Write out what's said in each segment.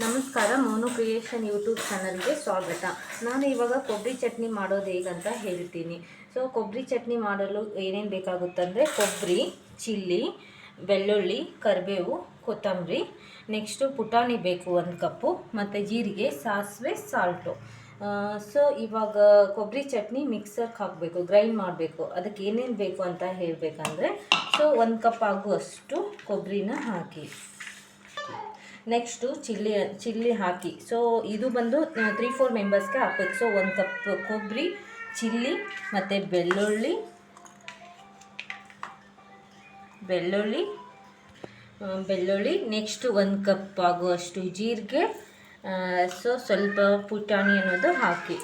ನಮಸ್ಕಾರ, Monu creation YouTube ಚಾನಲ್ಗೆ ಸ್ವಾಗತ. ನಾನು ಇವಾಗ ಕೊಬ್ಬರಿ ಚಟ್ನಿ ಮಾಡೋದು ಹೇಗಂತ ಹೇಳ್ತೀನಿ. ಕೊಬ್ಬರಿ ಚಟ್ನಿ ಮಾಡಲು ಏನೇನು ಬೇಕಾಗುತ್ತಂದರೆ ಕೊಬ್ಬರಿ, ಚಿಲ್ಲಿ, ಬೆಳ್ಳುಳ್ಳಿ, ಕರಿಬೇವು, ಕೊತ್ತಂಬರಿ, ನೆಕ್ಸ್ಟು ಪುಟಾಣಿ ಬೇಕು 1 ಕಪ್ಪು, ಮತ್ತು ಜೀರಿಗೆ, ಸಾಸಿವೆ, ಸಾಲ್ಟು. ಇವಾಗ ಕೊಬ್ಬರಿ ಚಟ್ನಿ ಮಿಕ್ಸರ್ಗೆ ಹಾಕಬೇಕು, ಗ್ರೈಂಡ್ ಮಾಡಬೇಕು. ಅದಕ್ಕೆ ಏನೇನು ಬೇಕು ಅಂತ ಹೇಳಬೇಕಂದ್ರೆ 1 ಕಪ್ ಆಗುವಷ್ಟು ಕೊಬ್ಬರಿನ ಹಾಕಿ. ನೆಕ್ಸ್ಟು ಚಿಲ್ಲಿ ಹಾಕಿ. ಇದು ಬಂದು 3-4 ಮೆಂಬರ್ಸ್ಗೆ ಹಾಕಬೇಕು. 1 ಕಪ್ ಕೊಬ್ಬರಿ, ಚಿಲ್ಲಿ ಮತ್ತು ಬೆಳ್ಳುಳ್ಳಿ, ನೆಕ್ಸ್ಟು 1 ಕಪ್ ಆಗುವಷ್ಟು ಜೀರಿಗೆ, ಸ್ವಲ್ಪ ಪುಟಾಣಿ ಅನ್ನೋದು ಹಾಕಿ.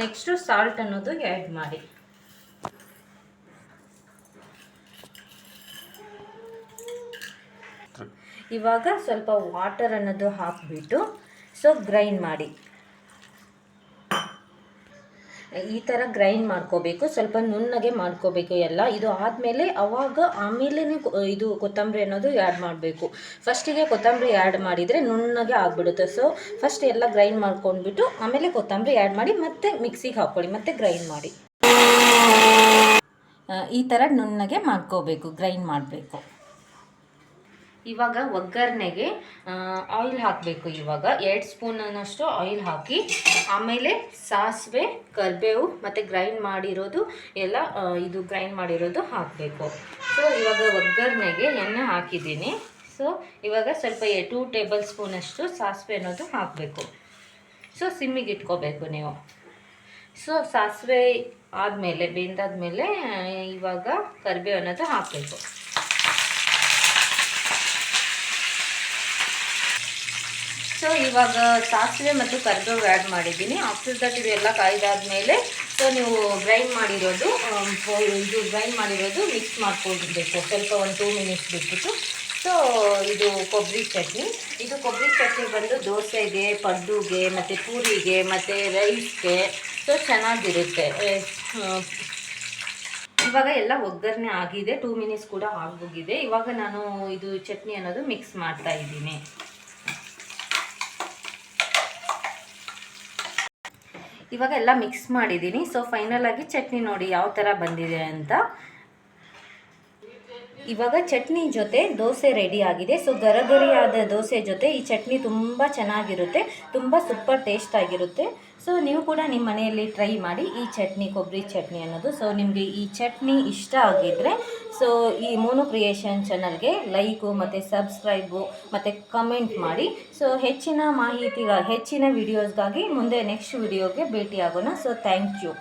ನೆಕ್ಸ್ಟು ಸಾಲ್ಟ್ ಅನ್ನೋದು ಆ್ಯಡ್ ಮಾಡಿ. ಇವಾಗ ಸ್ವಲ್ಪ ವಾಟರ್ ಅನ್ನೋದು ಹಾಕಿಬಿಟ್ಟು ಗ್ರೈಂಡ್ ಮಾಡಿ. ಈ ಥರ ಗ್ರೈಂಡ್ ಮಾಡ್ಕೋಬೇಕು, ಸ್ವಲ್ಪ ನುಣ್ಣಗೆ ಮಾಡ್ಕೋಬೇಕು ಎಲ್ಲ. ಇದು ಆದಮೇಲೆ ಆಮೇಲೆ ಇದು ಕೊತ್ತಂಬರಿ ಅನ್ನೋದು ಆ್ಯಡ್ ಮಾಡಬೇಕು. ಫಸ್ಟಿಗೆ ಕೊತ್ತಂಬರಿ ಆ್ಯಡ್ ಮಾಡಿದರೆ ನುಣ್ಣಗೆ ಆಗಿಬಿಡುತ್ತೆ. ಫಸ್ಟ್ ಎಲ್ಲ ಗ್ರೈಂಡ್ ಮಾಡ್ಕೊಂಡ್ಬಿಟ್ಟು ಆಮೇಲೆ ಕೊತ್ತಂಬರಿ ಆ್ಯಡ್ ಮಾಡಿ ಮತ್ತೆ ಮಿಕ್ಸಿಗೆ ಹಾಕ್ಕೊಳ್ಳಿ, ಮತ್ತೆ ಗ್ರೈಂಡ್ ಮಾಡಿ. ಈ ಥರ ನುಣ್ಣಗೆ ಮಾಡ್ಕೋಬೇಕು, ಗ್ರೈಂಡ್ ಮಾಡಬೇಕು. ಇವಾಗ ಒಗ್ಗರಣೆಗೆ ಆಯಿಲ್ ಹಾಕಬೇಕು. ಇವಾಗ 2 ಸ್ಪೂನಷ್ಟು ಆಯಿಲ್ ಹಾಕಿ, ಆಮೇಲೆ ಸಾಸಿವೆ, ಕರಿಬೇವು ಮತ್ತು ಗ್ರೈಂಡ್ ಮಾಡಿರೋದು ಎಲ್ಲ ಗ್ರೈಂಡ್ ಮಾಡಿರೋದು ಹಾಕಬೇಕು. ಇವಾಗ ಒಗ್ಗರಣೆಗೆ ಎಣ್ಣೆ ಹಾಕಿದ್ದೀನಿ. ಇವಾಗ ಸ್ವಲ್ಪ 2 ಟೇಬಲ್ ಸ್ಪೂನಷ್ಟು ಸಾಸಿವೆ ಅನ್ನೋದು ಹಾಕಬೇಕು. ಸಿಮ್ಮಿಗೆ ಇಟ್ಕೋಬೇಕು ನೀವು. ಸಾಸಿವೆ ಆದಮೇಲೆ ಬೆಂದಾದ್ಮೇಲೆ ಇವಾಗ ಕರಿಬೇವು ಅನ್ನೋದು ಹಾಕಬೇಕು. ಇವಾಗ ಸಾಸಿವೆ ಮತ್ತು ಕರಿಬೇವು ಆ್ಯಡ್ ಮಾಡಿದ್ದೀನಿ. ಆಫ್ಟರ್ ದಟ್ ಇದೆಲ್ಲ ಕಾಯ್ದಾದ್ಮೇಲೆ ನೀವು ಗ್ರೈಂಡ್ ಮಾಡಿರೋದು ಮಿಕ್ಸ್ ಮಾಡ್ಕೊಂಡಿರಬೇಕು. ಸ್ವಲ್ಪ 1-2 ಮಿನಿಟ್ಸ್ ಬಿಟ್ಬಿಟ್ಟು. ಇದು ಕೊಬ್ಬರಿ ಚಟ್ನಿ ಬಂದು ದೋಸೆಗೆ, ಪಡ್ಡುಗೆ, ಮತ್ತು ಪೂರಿಗೆ, ಮತ್ತು ರೈಸ್ಗೆ ಚೆನ್ನಾಗಿರುತ್ತೆ. ಇವಾಗ ಎಲ್ಲ ಒಗ್ಗರಣೆ ಆಗಿದೆ, 2 ಮಿನಿಟ್ಸ್ ಕೂಡ ಆಗೋಗಿದೆ. ಇವಾಗ ನಾನು ಇದು ಚಟ್ನಿ ಅನ್ನೋದು ಮಿಕ್ಸ್ ಮಾಡ್ತಾ ಇದ್ದೀನಿ. ಇವಾಗ ಎಲ್ಲ ಮಿಕ್ಸ್ ಮಾಡಿದ್ದೀನಿ. ಫೈನಲ್ ಆಗಿ ಚಟ್ನಿ ನೋಡಿ ಯಾವ ಥರ ಬಂದಿದೆ ಅಂತ. ಇವಾಗ ಚಟ್ನಿ ಜೊತೆ ದೋಸೆ ರೆಡಿ ಆಗಿದೆ. ಗರಿಗರಿಯಾದ ದೋಸೆ ಜೊತೆ ಈ ಚಟ್ನಿ ತುಂಬ ಚೆನ್ನಾಗಿರುತ್ತೆ, ತುಂಬ ಸೂಪರ್ ಟೇಸ್ಟ್ ಆಗಿರುತ್ತೆ. ನೀವು ಕೂಡ ನಿಮ್ಮ ಮನೆಯಲ್ಲಿ ಟ್ರೈ ಮಾಡಿ ಈ ಚಟ್ನಿ, ಕೊಬ್ಬರಿ ಚಟ್ನಿ ಅನ್ನೋದು. ನಿಮಗೆ ಈ ಚಟ್ನಿ ಇಷ್ಟ ಆಗಿದ್ದರೆ ಈ ಮೋನು ಕ್ರಿಯೇಷನ್ ಚಾನಲ್ಗೆ ಲೈಕು ಮತ್ತು ಸಬ್ಸ್ಕ್ರೈಬು ಮತ್ತು ಕಮೆಂಟ್ ಮಾಡಿ. ಹೆಚ್ಚಿನ ಮಾಹಿತಿಗಾಗಿ, ಹೆಚ್ಚಿನ ವಿಡಿಯೋಸ್ಗಾಗಿ ಮುಂದೆ ನೆಕ್ಸ್ಟ್ ವಿಡಿಯೋಗೆ ಭೇಟಿಯಾಗೋಣ. Thank you.